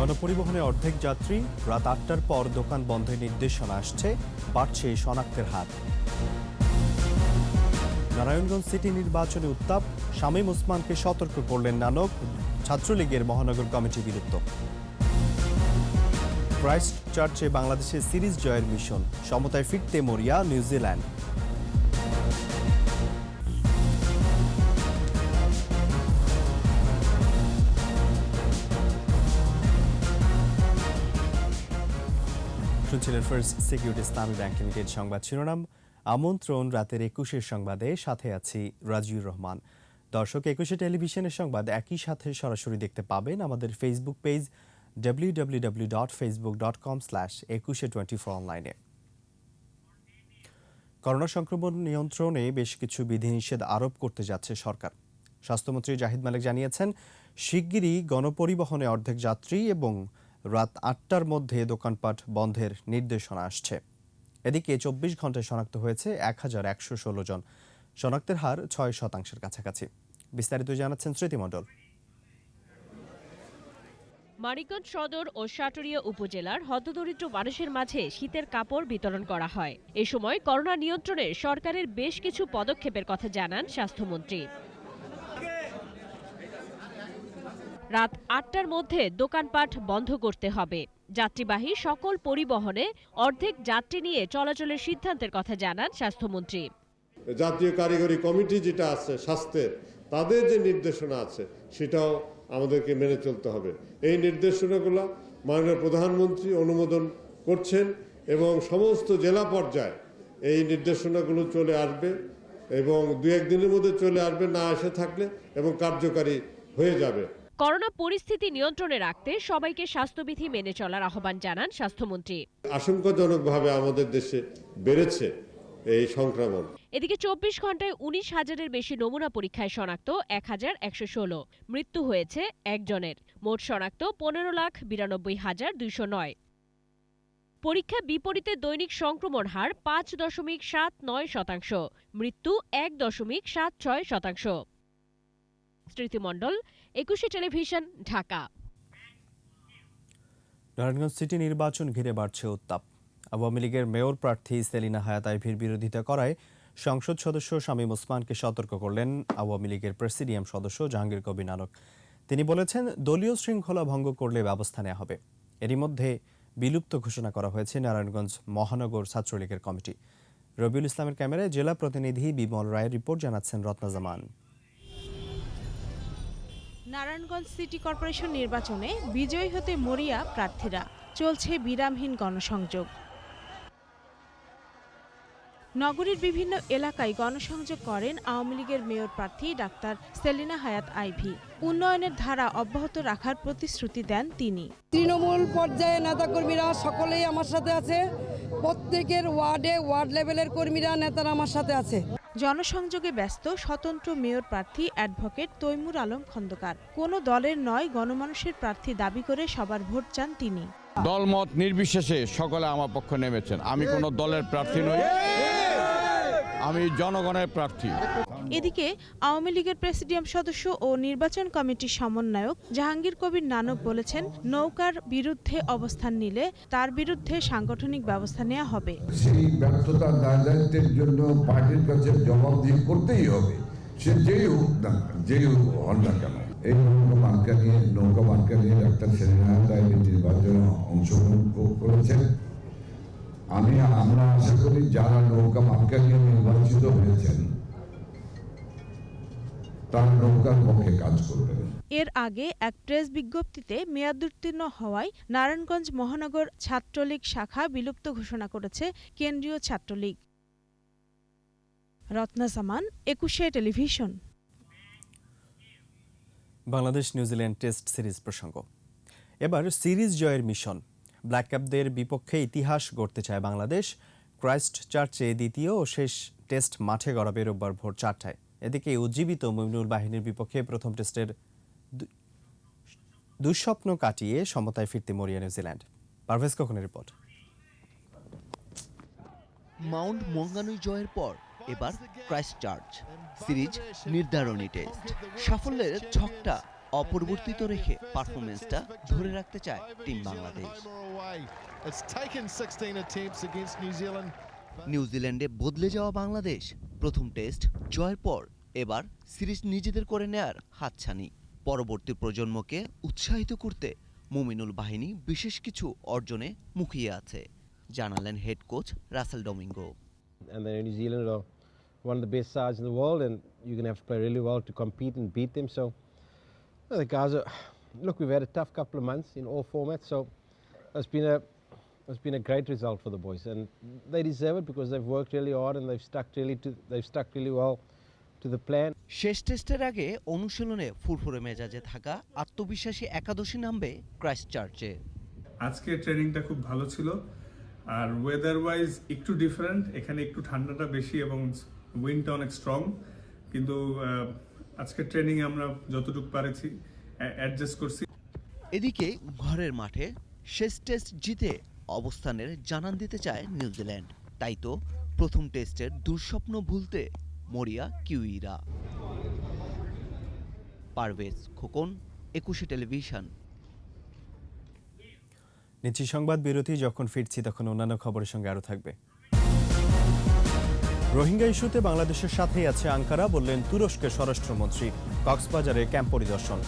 গণপরিবহনে অর্ধেক যাত্রী, রাত ৮টার পর দোকান বন্ধের নির্দেশনা আসছে, বাড়ছে শনাক্তের হার। নারায়ণগঞ্জ সিটি নির্বাচনে উত্তাপ, শামীম ওসমানকে সতর্ক করলেন নানক, ছাত্রলীগের মহানগর কমিটি বিরুদ্ধ। ক্রাইস্ট চার্চে বাংলাদেশের সিরিজ জয়ের মিশন, সমতায় ফিরতে মরিয়া নিউজিল্যান্ড। শুনছিলেন ফার্স্ট সিকিউরিটি ইসলামী ব্যাংক লিমিটেড সংবাদ শিরোনাম। আমন্ত্রণ রাতের ২১-এর সংবাদে, সাথে আছি রাজিউর রহমান। দর্শক, ২১ টেলিভিশনের সংবাদ একই সাথে সরাসরি দেখতে পাবেন আমাদের ফেসবুক পেজ www.facebook.com/2124 অনলাইনে। করোনা সংক্রমণ নিয়ন্ত্রণে বেশ কিছু বিধিনিষেধ আরোপ করতে যাচ্ছে সরকার। স্বাস্থ্যমন্ত্রী জাহিদ মালেক জানিয়েছেন, শিগগিরই গণপরিবহনে অর্ধেক যাত্রী এবং রাত ৮টার মধ্যে দোকানপাট বন্ধের নির্দেশনা আসছে। এদিকে ২৪ ঘন্টায় শনাক্ত হয়েছে ১,১১৬ জন। শনাক্তের হার ৬% কাছাকাছি। বিস্তারিত জানাচ্ছেন স্মৃতি মণ্ডল। মানিকগঞ্জ সদর ও সাটুরিয়া উপজেলার হতদরিদ্র মানুষের মাঝে শীতের কাপড় বিতরণ করা হয়। এ সময় করোনা নিয়ন্ত্রণে সরকারের বেশ কিছু পদক্ষেপের কথা জানান স্বাস্থ্যমন্ত্রী। রাত ৮টার মধ্যে দোকানপাট বন্ধ করতে হবে। যাত্রীবাহী সকল পরিবহনে অর্ধেক যাত্রী নিয়ে চলাচলের সিদ্ধান্তের কথা জানান স্বাস্থ্যমন্ত্রী। জাতীয় কারিগরি কমিটি যেটা আছে স্বাস্থ্যের, তাদের যে নির্দেশনা আছে সেটাও আমাদেরকে মেনে চলতে হবে। এই নির্দেশনাগুলো মাননীয় প্রধানমন্ত্রী অনুমোদন করছেন এবং সমস্ত জেলা পর্যায়ে এই নির্দেশনাগুলো চলে আসবে এবং ২-১ দিনের মধ্যে চলে আসবে, না এসে থাকলে এবং কার্যকারী হয়ে যাবে। করোনা পরিস্থিতি নিয়ন্ত্রণে রাখতে সবাইকে স্বাস্থ্যবিধি মেনে চলার আহ্বান জানান স্বাস্থ্যমন্ত্রী। আশঙ্কাজনকভাবে আমাদের দেশে বেড়েছে এই সংক্রমণ। এদিকে ২৪ ঘন্টায় ১৯,০০০-এর বেশি নমুনা পরীক্ষায় শনাক্ত ১,১১৬। মৃত্যু হয়েছে একজনের। মোট শনাক্ত ১৫,৯২,২০৯। পরীক্ষা বিপরীতে দৈনিক সংক্রমণ হার ৫.৭৯%, মৃত্যু ১.৭৬%। স্মৃতি মণ্ডল, ২১ টেলিভিশন, ঢাকা। নারায়ণগঞ্জ সিটি নির্বাচন ঘিরে বাড়ছে উত্তাপ। আওয়ামী লীগের মেয়র প্রার্থী সেলিনা হায়াত আইভীর বিরোধিতা করায় সংসদ সদস্য শামীম ওসমানকে সতর্ক করলেন আওয়ামী লীগের প্রেসিডিয়াম সদস্য জাহাঙ্গীর কবির নানক। তিনি বলেছেন, দলীয় শৃঙ্খলা ভঙ্গ করলে ব্যবস্থা নেওয়া হবে। এরই মধ্যে বিলুপ্ত ঘোষণা করা হয়েছে নারায়ণগঞ্জ মহানগর ছাত্রলীগের কমিটি। রবিউল ইসলামের ক্যামেরায় জেলা প্রতিনিধি বিমল রায়ের রিপোর্ট, জানাচ্ছেন রত্না জামান। নারায়ণগঞ্জ সিটি কর্পোরেশন নির্বাচনে বিজয়ী হতে মরিয়া প্রার্থীরা, চলছে বিরামহীন গণসংযোগ। নগরীর বিভিন্ন এলাকায় গণসংযোগ করেন আওয়ামী লীগের মেয়র প্রার্থী ডাক্তার সেলিনা হায়াত আইভী। উন্নয়নের ধারা অব্যাহত রাখার প্রতিশ্রুতি দেন তিনি। তৃণমূল পর্যায়ে নেতাকর্মীরা সকলেই আমার সাথে আছে, প্রত্যেকের ওয়ার্ডে ওয়ার্ড লেভেলের কর্মীরা নেতারা আমার সাথে আছে। জনসংযোগে ব্যস্ত স্বতন্ত্র মেয়র প্রার্থী অ্যাডভোকেট তৈমুর আলম খন্দকার। কোনো দলের নয়, গণমানুষের প্রার্থী দাবি করে সবার ভোট চান তিনি। দলমত নির্বিশেষে সকলে আমার পক্ষে নেমেছেন। আমি কোনো দলের প্রার্থী নই, আমি জনগণের প্রার্থী। এদিকে আওয়ামী লীগের প্রেসিডিয়াম সদস্য ও নির্বাচন কমিটির সমন্বয়ক জাহাঙ্গীর কবির নানক বলেছেন, নৌকার বিরুদ্ধে অবস্থান নিলে তার বিরুদ্ধে সাংগঠনিক ব্যবস্থা নেওয়া হবে। সেই ব্যর্থতার দায়-দায়িত্বের জন্য পার্টির কাছে জবাবদিহি করতেই হবে, সে যেই হোক না, যেই হন না কেন। এই নৌকা মার্কা নিয়ে ডাক্তার সেলিনা হায়াত আইভী নির্বাচনে অংশগ্রহণ করেছেন। আমরা আশা করি যারা নৌকা মার্কা নিয়ে নির্বাচিত হয়েছেন তার নৌকার পক্ষে কাজ করবেন। এর আগে এক প্রেস বিজ্ঞপ্তিতে মেয়াদোত্তীর্ণ হওয়ায় নারায়ণগঞ্জ মহানগর ছাত্রলীগ শাখা বিলুপ্ত ঘোষণা করেছে কেন্দ্রীয় ছাত্রলীগ। রত্না জামান, ২১ television. Bangladesh New Zealand test series প্রসঙ্গ। এবার সিরিজ জয়ের মিশন। ব্ল্যাক ক্যাপদের বিপক্ষে ইতিহাস গড়তে চায় বাংলাদেশ। ক্রাইস্ট চার্চে দ্বিতীয় ও শেষ টেস্ট মাঠে গড়াবে রোববার ভোর ৪টায়। এদিকে উজ্জীবিত মুমিনুল বাহিনীর বিপক্ষে প্রথম টেস্টের দুঃস্বপ্ন কাটিয়ে সমতায় ফিরতে মরিয়া নিউজিল্যান্ড। পারভেজ খোকনের রিপোর্ট। মাউন্ট মঙ্গানুই জয়ের পর এবার ক্রাইস্ট চার্চ সিরিজ নির্ধারণী টেস্ট। সাফল্যের ছকটা অপরিবর্তিত রেখে পারফরমেন্সটা ধরে রাখতে চায় টিম বাংলাদেশ। নিউজিল্যান্ডে বদলে যাওয়া বাংলাদেশ প্রথম টেস্ট জয়ের পর এবার সিরিজ নিজেদের করে নেয়ার হাতছানি। পরবর্তী প্রজন্মকে উৎসাহিত করতে মুমিনুল বাহিনী বিশেষ কিছু অর্জনে মুখিয়ে আছে, জানালেন head coach Russell Domingo. And then New Zealand are one of the best sides in the world, and you're going to have to play really well to compete and beat them. So the guys are, look, we've had a tough couple of months in all formats, so it's been a great result for the boys, and they deserve it because they've worked really hard and they've stuck really well to the plan. শেষ টেস্টের আগে অনুশীলনে ফুরফুরে মেজাজে থাকা আত্মবিশ্বাসী একাদশী নামবে ক্রাইস্টচার্চে। আজকে ট্রেনিংটা খুব ভালো ছিল, আর ওয়েদার ওয়াইজ একটু ডিফারেন্ট, এখানে একটু ঠান্ডাটা বেশি এবং উইন্ডটা অনেক স্ট্রং, কিন্তু আজকে ট্রেনিং আমরা যতটুকু পারেছি অ্যাডজাস্ট করছি। এদিকে ঘরের মাঠে শেষ টেস্ট জিতে অবস্থানের জানান দিতে চায় নিউজিল্যান্ড, তাই তো প্রথম টেস্টের দুঃস্বপ্ন ভুলতে মরিয়া কিউইরা। পারভেজ খোকন, 21 টেলিভিশন। নিচ্ছি সংবাদ বিরতি, যখন ফিরছি তখন অন্যান্য খবরের সঙ্গে আরও থাকবে। রোহিঙ্গা ইস্যুতে বাংলাদেশের সাথেই আছে আঙ্কারা, বললেন তুরস্কের স্বরাষ্ট্রমন্ত্রী। কক্সবাজারে ক্যাম্প পরিদর্শন।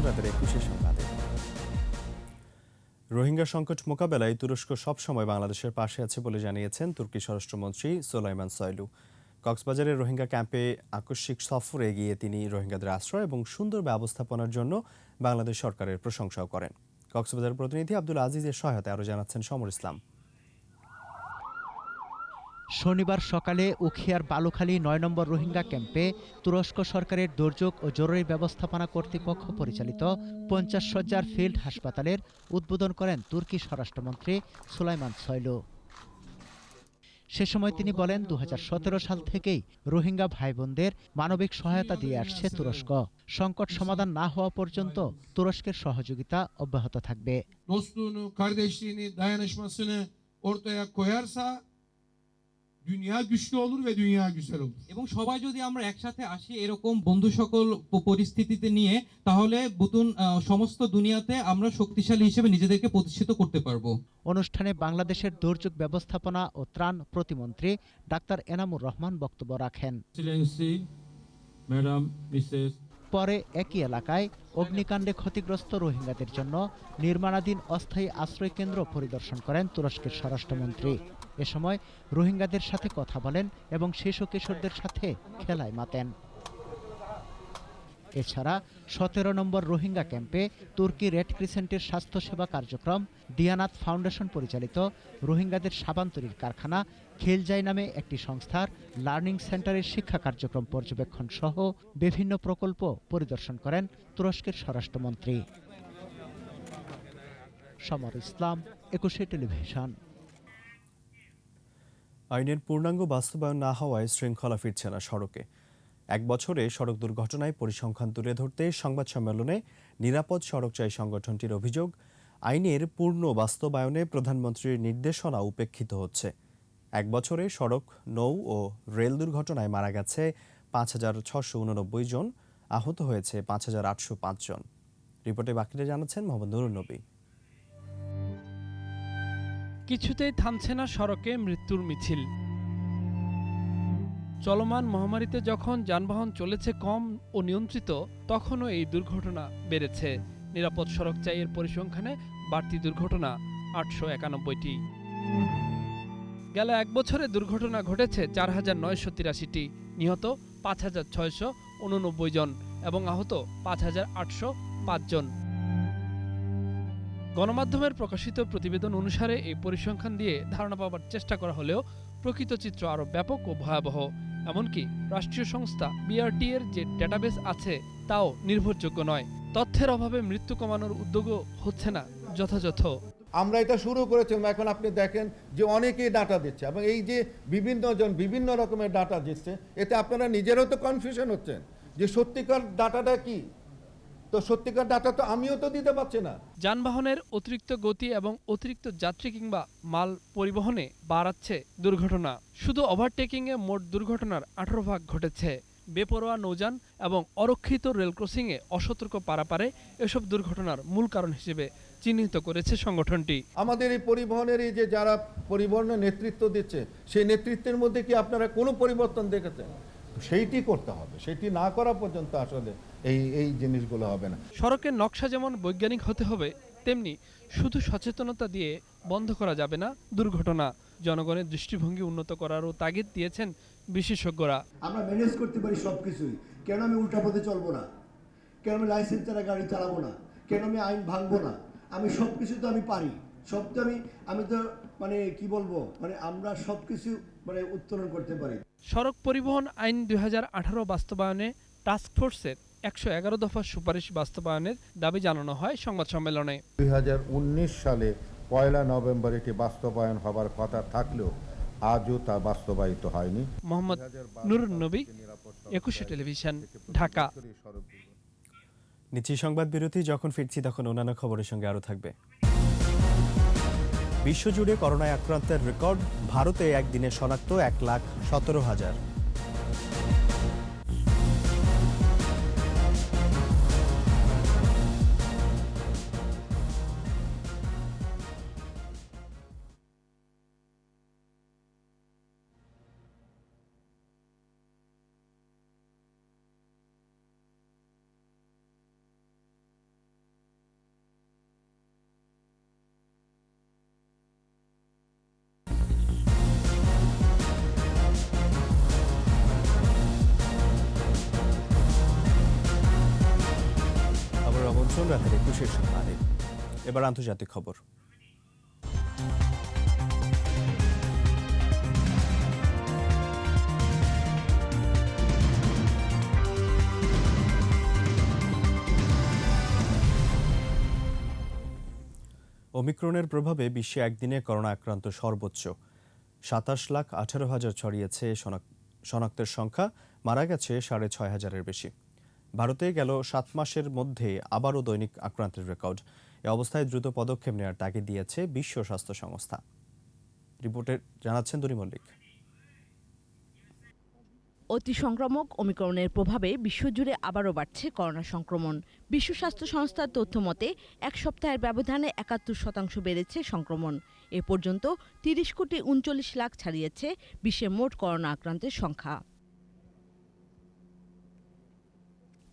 রাতের 21 সংবাদে। রোহিঙ্গা সংকট মোকাবেলায় তুরস্ক সবসময় বাংলাদেশের পাশে আছে বলে জানিয়েছেন তুর্কি স্বরাষ্ট্রমন্ত্রী সোলাইমান সয়লু। কক্সবাজারের রোহিঙ্গা ক্যাম্পে আকস্মিক সফরে গিয়ে তিনি রোহিঙ্গাদের আশ্রয় এবং সুন্দর ব্যবস্থাপনার জন্য বাংলাদেশ সরকারের প্রশংসাও করেন। কক্সবাজার প্রতিনিধি আব্দুল আজিজের সহায়তায় আরও জানাচ্ছেন সমর ইসলাম। শনিবার সকালে উখিয়ার বালুখালী ৯ নম্বর রোহিঙ্গা ক্যাম্পে তুরস্ক সরকারের দুর্যোগ ও জরুরি ব্যবস্থাপনা কর্তৃপক্ষ পরিচালিত 50 শয্যার ফিল্ড হাসপাতালের উদ্বোধন করেন তুর্কি স্বরাষ্ট্রমন্ত্রী সুলাইমান সয়লু। সে সময় তিনি বলেন, 2017 সাল থেকেই রোহিঙ্গা ভাই বোনদের মানবিক সহায়তা দিয়ে আসছে তুরস্ক। সংকট সমাধান না হওয়া পর্যন্ত তুরস্কের সহযোগিতা অব্যাহত থাকবে। দুনিয়া güçlü olur ve dünya güzel olur। এবং সবাই যদি আমরা একসাথে আসি এরকম বন্ধু সকল পরিস্থিতিতে নিয়ে, তাহলে সমস্ত দুনিয়াতে আমরা শক্তিশালী হিসেবে নিজেদেরকে প্রতিষ্ঠিত করতে পারবো। অনুষ্ঠানে বাংলাদেশের দুর্যোগ ব্যবস্থাপনা ও ত্রাণ প্রতিমন্ত্রী ডাক্তার এনামুর রহমান বক্তব্য রাখেন। Madam, Mrs. পরে একই এলাকায় অগ্নিকাণ্ডে ক্ষতিগ্রস্ত রোহিঙ্গাদের জন্য নির্মাণাধীন অস্থায়ী আশ্রয় কেন্দ্র পরিদর্শন করেন তুরস্কের স্বরাষ্ট্রমন্ত্রী। এ সময় রোহিঙ্গাদের সাথে কথা বলেন এবং শিশু কিশোরদের সাথে খেলায় মাতেন। এছাড়া 17 নম্বর রোহিঙ্গা ক্যাম্পে তুর্কি রেড ক্রিসেন্টের স্বাস্থ্যসেবা কার্যক্রম, দিয়ানাত ফাউন্ডেশন পরিচালিত রোহিঙ্গাদের সাবান তৈরির কারখানা, খিলজাই নামে একটি সংস্থার লার্নিং সেন্টারের শিক্ষা কার্যক্রম পর্যবেক্ষণ সহ বিভিন্ন প্রকল্প পরিদর্শন করেন তুরস্কের স্বরাষ্ট্রমন্ত্রী। সমর ইসলাম, 21 টেলিভিশন। আইনের পূর্ণাঙ্গ বাস্তবায়ন না হওয়ায় শৃঙ্খলা ফিরছে না সড়কে। এক বছরে সড়ক দুর্ঘটনায় পরিসংখ্যান তুলে ধরতে সংবাদ সম্মেলনে নিরাপদ সড়ক চাই সংগঠনটির অভিযোগ, আইনের পূর্ণ বাস্তবায়নে প্রধানমন্ত্রীর নির্দেশনা উপেক্ষিত হচ্ছে। এক বছরে সড়ক, নৌ ও রেল দুর্ঘটনায় মারা গেছে ৫,৬৮৯ জন, আহত হয়েছে ৫,৮০৫ জন। রিপোর্টে বাকিটা জানাচ্ছেন মোহাম্মদ নুরুন নবী। কিছুতেই থামছে না সড়কে মৃত্যুর মিছিল। চলমান মহামারীতে যখন যানবাহন চলেছে কম ও নিয়ন্ত্রিত, তখনও এই দুর্ঘটনা বেড়েছে। নিরাপদ সড়ক চাইয়ের পরিসংখ্যানে বাড়তি দুর্ঘটনা ৮৯১টি। গেল এক বছরে দুর্ঘটনা ঘটেছে ৪,৯৮৩টি, নিহত ৫,৬৮৯ জন এবং আহত ৫,৮০৫ জন। গণমাধ্যমের প্রকাশিত প্রতিবেদন অনুসারে এই পরিসংখ্যান দিয়ে ধারণা পাওয়ার চেষ্টা করা হলেও প্রকৃত চিত্র আরও ব্যাপক ও ভয়াবহ। এমনকি রাষ্ট্রীয় সংস্থা বিআরটি এর যে ডেটাবেস আছে তাও নির্ভরযোগ্য নয়। তথ্যের অভাবে মৃত্যু কমানোর উদ্যোগও হচ্ছে না যথাযথ। আমরা এটা শুরু করেছিলাম, এখন আপনি দেখেন যে অনেকেই ডাটা দিচ্ছে এবং এই যে বিভিন্ন রকমের ডাটা দিচ্ছে, এতে আপনারা নিজেরাও তো কনফিউশন হচ্ছেন যে সত্যিকার ডাটাটা কি। তো সত্যিকার ডাটা তো আমিও তো দিতে পারছি না। যানবাহনের অতিরিক্ত গতি এবং অতিরিক্ত যাত্রী কিংবা মাল পরিবহনে বাড়াচ্ছে দুর্ঘটনা। শুধু ওভারটেকিংয়ে মোট দুর্ঘটনার 18 ঘটেছে। বেপরোয়া নৌযান এবং অরক্ষিত রেল ক্রসিংয়ে অসতর্ক পারাপারে এসব দুর্ঘটনার মূল কারণ হিসেবে চিহ্নিত করেছে সংগঠনটি। আমাদের এই পরিবহনের এই যে যারা পরিবহনের নেতৃত্ব দিচ্ছে, সেই নেতৃত্বের মধ্যে কি আপনারা কোনো পরিবর্তন দেখেছেন? সেইটি করতে হবে, সেটি না করা পর্যন্ত আসলে এই জিনিসগুলো হবে না। সড়কের নকশা যেমন বৈজ্ঞানিক হতে হবে, তেমনি শুধু সচেতনতা দিয়ে বন্ধ করা যাবে না দুর্ঘটনা। জনগণের দৃষ্টিভঙ্গি উন্নত করারও তাগিদ দিয়েছেন বিশেষজ্ঞরা। আমরা ম্যানেজ করতে পারি সবকিছুই, কেন আমি উল্টা পথে চলবো না? কেন আমি লাইসেন্স ছাড়া গাড়ি চালাবো না? কেন আমি আইন ভাঙবো না? আমি সবকিছু তো আমি পারি, সব তো আমি তো কি বলবো, আমরা সবকিছু উত্তোলন করতে পারি। সড়ক পরিবহন আইন 2018 বাস্তবায়নে টাস্কফোর্সের 111 দফা সুপারিশ বাস্তবায়নের দাবি জানানো হয় সংবাদ সম্মেলনে। 2019 সালে 1 নভেম্বর এটি বাস্তবায়ন হবার কথা থাকলেও আজও তা বাস্তবায়িত হয়নি। মোহাম্মদ নুরুন নবী, 21 টেলিভিশন, ঢাকা। নিচ্ছি সংবাদ বিরতি। যখন ফিরছি তখন অন্যান্য খবরের সঙ্গে আরও থাকবে। বিশ্বজুড়ে করোনায় আক্রান্তের রেকর্ড, ভারতে একদিনে শনাক্ত 1,17,000। রাতের 21 সংবাদে এবার আন্তর্জাতিক খবর। ওমিক্রনের প্রভাবে বিশ্বে একদিনে করোনা আক্রান্ত সর্বোচ্চ 27,18,000 ছড়িয়েছে। শনাক্তের সংখ্যা মারা গেছে 6,500-এর বেশি। ভারতে গেল 7 মাসের মধ্যে আবারও দৈনিক আক্রান্তের রেকর্ড। এ অবস্থায় দ্রুত পদক্ষেপ নেওয়ার তাগিদ দিয়েছে বিশ্ব স্বাস্থ্য সংস্থা। রিপোর্টে জানাচ্ছেন দরি মল্লিক। অতি সংক্রামক ওমিক্রনের প্রভাবে বিশ্বজুড়ে আবারও বাড়ছে করোনা সংক্রমণ। বিশ্ব স্বাস্থ্য সংস্থার তথ্য মতে 1 সপ্তাহের ব্যবধানে 71% বেড়েছে সংক্রমণ। এ পর্যন্ত 30,39 লাখ ছাড়িয়েছে বিশ্বের মোট করোনা আক্রান্তের সংখ্যা।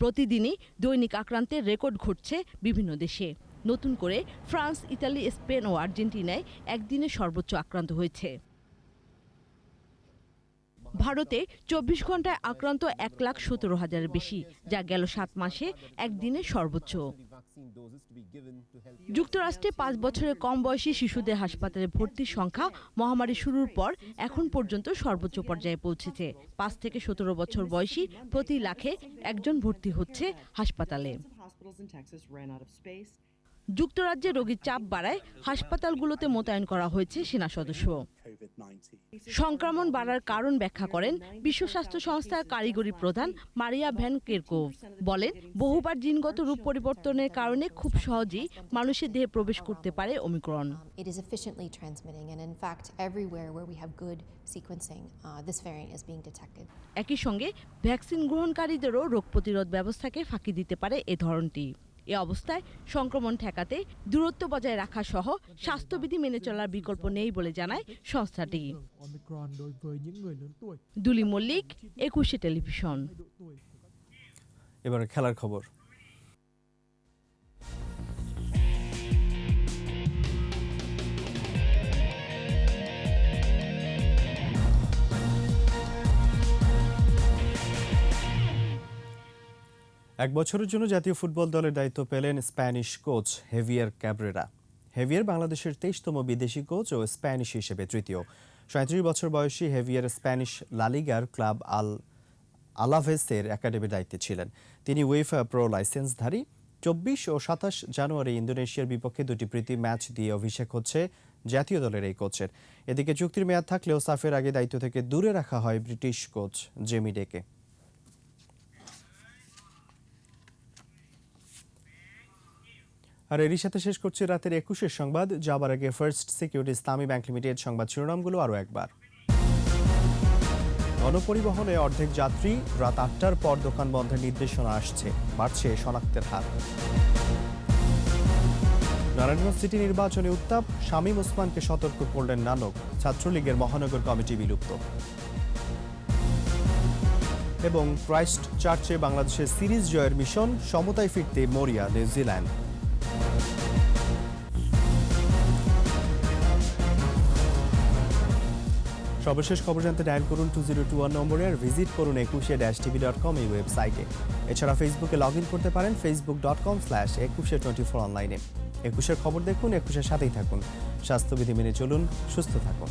প্রতিদিনই দৈনিক আক্রান্তের রেকর্ড ঘটছে বিভিন্ন দেশে। নতুন করে ফ্রান্স, ইতালি, স্পেন ও আর্জেন্টিনায় একদিনে সর্বোচ্চ আক্রান্ত হয়েছে। ভারতে 24 ঘন্টায় আক্রান্ত 1,17,000-এর বেশি, যা গেল 7 মাসে একদিনে সর্বোচ্চ। যুক্তরাষ্ট্রে 5 বছরের কম বয়সী শিশুদের হাসপাতালে ভর্তির সংখ্যা মহামারী শুরুর পর এখন পর্যন্ত সর্বোচ্চ পর্যায়ে পৌঁছেছে। 5 থেকে 17 বছর বয়সী প্রতি লাখে একজন ভর্তি হচ্ছে হাসপাতালে। যুক্তরাজ্যে রোগীর চাপ বাড়ায় হাসপাতালগুলোতে মোতায়েন করা হয়েছে সেনা সদস্য। সংক্রমণ বাড়ার কারণ ব্যাখ্যা করেন বিশ্ব স্বাস্থ্য সংস্থার কারিগরি প্রধান মারিয়া ভ্যান কেরকোভ। বলেন, বহুবার জিনগত রূপ পরিবর্তনের কারণে খুব সহজেই মানুষের দেহে প্রবেশ করতে পারে Omicron. It is efficiently transmitting, and in fact everywhere where we have good sequencing this variant is being detected. একই সঙ্গে ভ্যাকসিন গ্রহণকারীদেরও রোগ প্রতিরোধ ব্যবস্থাকে ফাঁকি দিতে পারে এ ধরনটি। এ অবস্থায় সংক্রমণ ঠেকাতে দূরত্ব বজায় রাখা সহ স্বাস্থ্যবিধি মেনে চলার বিকল্প নেই বলে জানায় সংস্থাটি। দুলি মল্লিক, 21 টেলিভিশন। এবার খেলার খবর। এক বছরের জন্য জাতীয় ফুটবল দলের দায়িত্ব পেলেন Spanish coach heavier Cabrera. Heavier বাংলাদেশের 23তম বিদেশি কোচ ও স্প্যানিশ হিসেবে তৃতীয়। 37 বছর বয়সী হেভিয়ার স্প্যানিশ লালিগার ক্লাব আলাভেসের একাডেমির দায়িত্বে ছিলেন। তিনি উয়েফা প্রো লাইসেন্সধারী। 24 ও 27 জানুয়ারি ইন্দোনেশিয়ার বিপক্ষে 2টি প্রীতি ম্যাচ দিয়ে অভিষেক হচ্ছে জাতীয় দলের এই কোচের। এদিকে চুক্তির মেয়াদ থাকলেও সাফের আগে দায়িত্ব থেকে দূরে রাখা হয় ব্রিটিশ কোচ জেমি ডেকে। আর এরই সাথে শেষ করছি রাতের 21 সংবাদ। যাবার আগে ফার্স্ট সিকিউরিটি ইসলামী ব্যাংক লিমিটেড সংবাদ শিরোনামগুলো আরও একবার। গণপরিবহনে অর্ধেক যাত্রী, রাত 8টার পর দোকান বন্ধের নির্দেশনা আসছে, বাড়ছে শনাক্তের হার। নারায়ণগঞ্জ সিটি নির্বাচনে উত্তাপ, শামীম ওসমানকে সতর্ক করলেন নানক। ছাত্রলীগের মহানগর কমিটি বিলুপ্ত। এবং ক্রাইস্ট চার্চে বাংলাদেশের সিরিজ জয়ের মিশন, সমতায় ফিরতে মরিয়া নিউজিল্যান্ড। সর্বশেষ খবর জানতে ডায়াল করুন 2021 নম্বরে আর ভিজিট করুন ekushe-tv.com এই ওয়েবসাইটে। এছাড়া ফেসবুকে লগ ইন করতে পারেন facebook.com/ekushe24 অনলাইনে। একুশের খবর দেখুন, একুশের সাথেই থাকুন। স্বাস্থ্যবিধি মেনে চলুন, সুস্থ থাকুন।